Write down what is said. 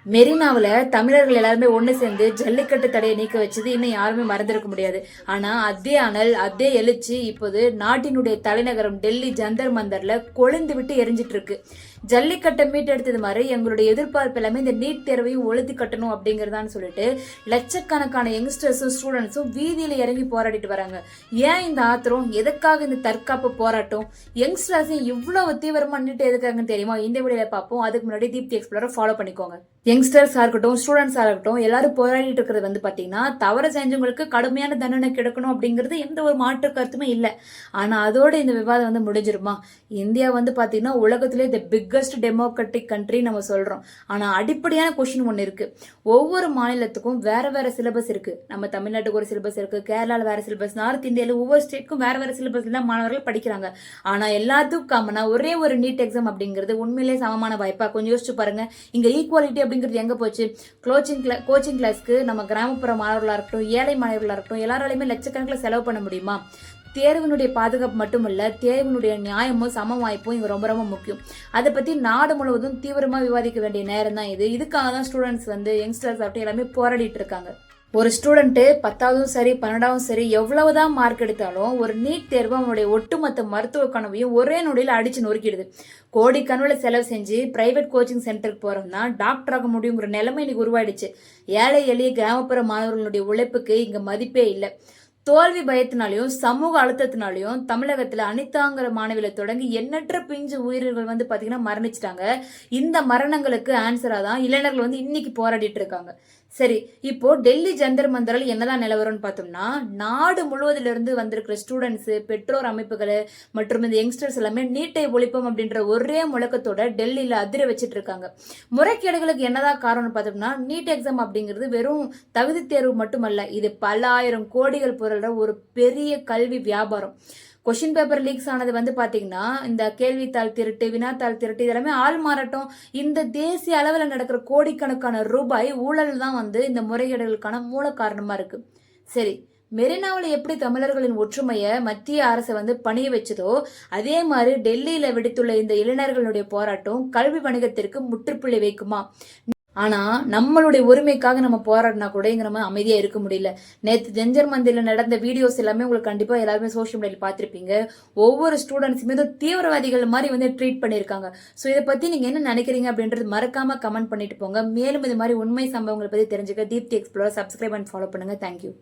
மெரினாவில் தமிழர்கள் எல்லாருமே ஒன்று சேர்ந்து ஜல்லிக்கட்டு தடையை நீக்க வச்சது இன்னும் யாருமே மறந்துருக்க முடியாது. ஆனால் அதே அனல் அதே எழுச்சி இப்போது நாட்டினுடைய தலைநகரம் டெல்லி ஜந்தர் மந்தர்ல கொழுந்து விட்டு எரிஞ்சிட்டு இருக்கு. ஜல்லிக்கட்டை மீட்டெடுத்தது மாதிரி எங்களுடைய எதிர்பார்ப்பு எல்லாமே இந்த நீட் தேர்வையும் ஒழுத்தி கட்டணும் அப்படிங்கிறதான்னு சொல்லிட்டு லட்சக்கணக்கான யங்ஸ்டர்ஸும் ஸ்டூடெண்ட்ஸும் வீதியில இறங்கி போராடிட்டு வராங்க. ஏன் இந்த ஆத்திரம், எதுக்காக இந்த தற்காப்பு போராட்டம், யங்ஸ்டர்ஸையும் இவ்வளவு தீவிரமா நின்றுட்டு எதுக்காகன்னு தெரியுமா? இந்த வீடியோல பார்ப்போம். அதுக்கு முன்னாடி தீப்தி எக்ஸ்ப்ளோரை ஃபாலோ பண்ணிக்கோங்க. யங்ஸ்டர்ஸா இருக்கட்டும், ஸ்டூடெண்ட்ஸா இருக்கட்டும், எல்லாரும் போராடிட்டு இருக்கிறது வந்து பாத்தீங்கன்னா தவறு செஞ்சவங்களுக்கு கடுமையான தண்டனை கிடைக்கணும் அப்படிங்கிறது எந்த ஒரு மாற்று கருத்துமே இல்லை. ஆனா அதோட இந்த விவாதம் வந்து முடிஞ்சிருமா? இந்தியா வந்து பாத்தீங்கன்னா உலகத்திலே தி பிக்கஸ்ட் டெமோக்ராட்டிக் கண்ட்ரி நம்ம சொல்றோம். ஆனா அடிப்படையான கொஸ்டின் ஒண்ணு இருக்கு. ஒவ்வொரு மாநிலத்துக்கும் வேற வேற சிலபஸ் இருக்கு. நம்ம தமிழ்நாட்டுக்கு ஒரு சிலபஸ் இருக்கு, கேரளால வேற சிலபஸ், நார்த் இந்தியால ஒவ்வொரு ஸ்டேட்டுக்கும் வேற வேற சிலபஸ்ல தான் மாணவர்கள் படிக்கிறாங்க. ஆனா எல்லாத்துக்கும் காமனா ஒரே ஒரு நீட் எக்ஸாம் அப்படிங்கிறது உண்மையிலேயே சமமான வாய்ப்பா? கொஞ்சம் யோசிச்சு பாருங்க. இங்க ஈக்குவாலிட்டி அப்படிங்கிறது எங்க போச்சு? கோச்சிங் கிளாஸ்க்கு நம்ம கிராமப்புற மாணவர்களா இருக்கட்டும், ஏழை மாணவர்களா இருக்கட்டும், எல்லாராலையுமே லட்சக்கணக்கில் செலவு பண்ண முடியுமா? தேர்வினுடைய பாதுகாப்பு மட்டுமல்ல, தேர்வினுடைய நியாயமும் சம வாய்ப்பும் இங்க ரொம்ப ரொம்ப முக்கியம். அதை பத்தி நாடு முழுவதும் தீவிரமா விவாதிக்க வேண்டிய நேரம் தான் இது. இதுக்காக தான் ஸ்டூடெண்ட்ஸ் வந்து யங்ஸ்டர்ஸ் அப்படி எல்லாமே போராடிட்டு இருக்காங்க. ஒரு ஸ்டூடெண்ட் 10ஆவதும் சரி 12ஆவதும் சரி எவ்வளவுதான் மார்க் எடுத்தாலும் ஒரு நீட் தேர்வு அவனுடைய ஒட்டுமொத்த மருத்துவ கனவையும் ஒரே நொடியில் அடிச்சு நொறுக்கிடுது. கோடிக்கணக்கில் செலவு செஞ்சு பிரைவேட் கோச்சிங் சென்டருக்கு போறோம்னா டாக்டர் ஆக முடியுங்கிற நிலைமை இன்னைக்கு உருவாயிடுச்சு. ஏழை எளிய கிராமப்புற மாணவர்களுடைய உழைப்புக்கு இங்க மதிப்பே இல்லை. தோல்வி பயத்தினாலையும் சமூக அழுத்தத்தினாலையும் தமிழகத்துல அனிதாங்கிற மாணவியில தொடங்கி எண்ணற்ற பிஞ்சு உயிர்கள் வந்து பாத்தீங்கன்னா மரணிச்சிட்டாங்க. இந்த மரணங்களுக்கு ஆன்சரா தான் இளைஞர்கள் வந்து இன்னைக்கு போராடிட்டு இருக்காங்க. சரி, இப்போ டெல்லி ஜந்தர் மந்தரில் என்னதான் நிலவரம்னு பார்த்தோம்னா, நாடு முழுவதிலிருந்து வந்திருக்கிற ஸ்டூடெண்ட்ஸ், பெற்றோர் அமைப்புகள் மற்றும் இந்த யங்ஸ்டர்ஸ் எல்லாமே நீட்டை ஒழிப்போம் அப்படின்ற ஒரே முழக்கத்தோட டெல்லியில அதிர வச்சிட்டு இருக்காங்க. முறைகேடுகளுக்கு என்னதான் காரணம்னு பார்த்தோம்னா, நீட் எக்ஸாம் அப்படிங்கிறது வெறும் தகுதி தேர்வு மட்டுமல்ல, இது பல ஆயிரம் கோடிகள் பொருள்ற ஒரு பெரிய கல்வி வியாபாரம். கொஸ்டின் பேப்பர் லீக்ஸ் ஆனது வந்து பாத்தீங்கன்னா இந்த கேள்வித்தாள் திருட்டு, வினாத்தாள் திருட்டு, இதெல்லாமே ஆள் மாறாட்டம். இந்த தேசிய அளவில் நடக்கிற கோடிக்கணக்கான ரூபாய் ஊழல் தான் வந்து இந்த முறைகேடுகளுக்கான மூல காரணமா இருக்கு. சரி, மெரினாவில் எப்படி தமிழர்களின் ஒற்றுமையை மத்திய அரசு வந்து பணிய வச்சதோ அதே மாதிரி டெல்லியில வெடித்துள்ள இந்த இளைஞர்களுடைய போராட்டம் கல்வி வணிகத்திற்கு முற்றுப்புள்ளி வைக்குமா? ஆனா நம்மளுடைய உரிமைக்காக நம்ம போராடினா கூட இங்க நம்ம அமைதியா இருக்க முடியல. நேற்று ஜந்தர் மந்திரில நடந்த வீடியோஸ் எல்லாமே உங்களுக்கு கண்டிப்பா எல்லாருமே சோசியல் மீடியால பாத்திருப்பீங்க. ஒவ்வொரு ஸ்டூடெண்ட்ஸுமே தீவிரவாதிகள் மாதிரி வந்து ட்ரீட் பண்ணிருக்காங்க. சோ இதை பத்தி நீங்க என்ன நினைக்கிறீங்க அப்படின்றது மறக்காம கமெண்ட் பண்ணிட்டு போங்க. மேலும் இது மாதிரி உண்மை சம்பவங்களை பத்தி தெரிஞ்சுக்க Deepthi Explorer subscribe and follow பண்ணுங்க. தேங்க்யூ.